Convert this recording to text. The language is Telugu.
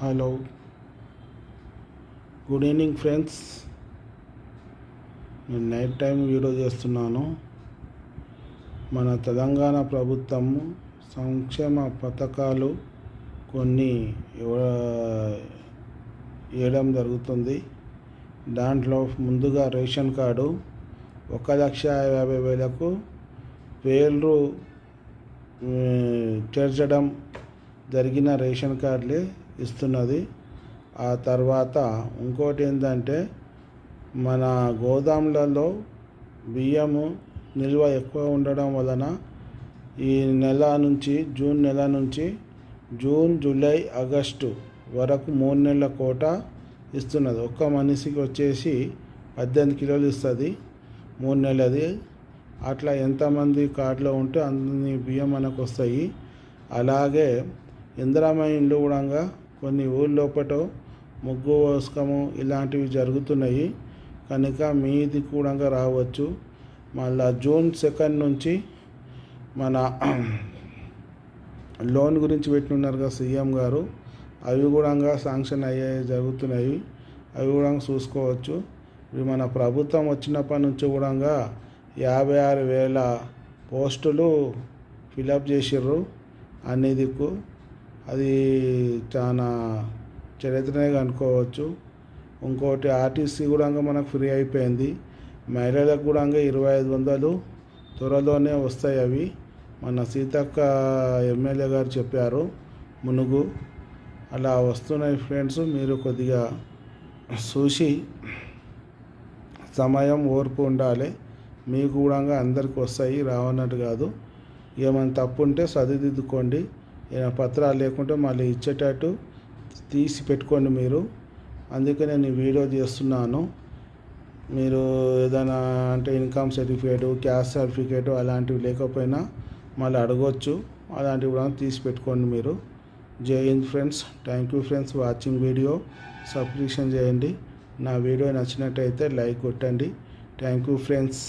Hello, good evening friends. నేను నైట్ టైం వీడియో చేస్తున్నాను. మన తెలంగాణ ప్రభుత్వం సంక్షేమ పథకాలు కొన్ని ఇవ్వడం జరుగుతుంది. దాంట్లో ముందుగా రేషన్ కార్డు 1,50,000 పేర్లు చేర్చడం జరిగిన రేషన్ కార్డులే ఇస్తున్నది. ఆ తర్వాత ఇంకోటి ఏంటంటే, మన గోదాములలో బియ్యము నిల్వ ఎక్కువ ఉండడం వలన ఈ నెల నుంచి జూన్, జూలై, ఆగస్టు వరకు 3 నెలల కోట ఇస్తున్నది. ఒక్క మనిషికి వచ్చేసి 18 కిలోలు ఇస్తుంది 3 నెలది. అట్లా ఎంతమంది కార్డులో ఉంటే అన్ని బియ్యం మనకు వస్తాయి. అలాగే ఇందిరమ్మ ఇండ్లు కూడా కొన్ని ఊళ్ళోపట ముగ్గు పోస్కము ఇలాంటివి జరుగుతున్నాయి కనుక మీది కూడా రావచ్చు. మళ్ళా జూన్ 2 నుంచి మన లోన్ గురించి పెట్టినున్నారు కదా సీఎం గారు, అవి కూడా శాంక్షన్ జరుగుతున్నాయి. అవి కూడా చూసుకోవచ్చు. ఇవి మన ప్రభుత్వం వచ్చినప్పటి నుంచి కూడా 56,000 పోస్టులు ఫిలప్ చేసిర్రు అన్ని దిక్కు. అది చాలా చరిత్రనే అనుకోవచ్చు. ఇంకోటి ఆర్టీసీ కూడా మనకు ఫ్రీ అయిపోయింది. మహిళలకు కూడా 2,500 త్వరలోనే వస్తాయి. అవి మన సీతక్క ఎమ్మెల్యే గారు చెప్పారు మునుగు. అలా వస్తున్నాయి ఫ్రెండ్స్. మీరు కొద్దిగా చూసి సమయం ఓర్పు ఉండాలి. మీకు కూడా అందరికి వస్తాయి, రావన్నట్టు కాదు. ఏమైనా తప్పు ఉంటే సరిదిద్దుకోండి. ఏమైనా పత్రాలు లేకుంటే మళ్ళీ ఇచ్చేటట్టు తీసి పెట్టుకోండి మీరు. అందుకే నేను ఈ వీడియో చేస్తున్నాను. మీరు ఏదైనా అంటే ఇన్కమ్ సర్టిఫికేటు, క్యాస్ట్ సర్టిఫికేటు అలాంటివి లేకపోయినా మళ్ళీ అడగవచ్చు. అలాంటివి కూడా తీసి పెట్టుకోండి మీరు. జై Hind friends. Thank you friends watching video. Subscription చేయండి. నా వీడియో నచ్చినట్టయితే లైక్ కొట్టండి. Thank you friends.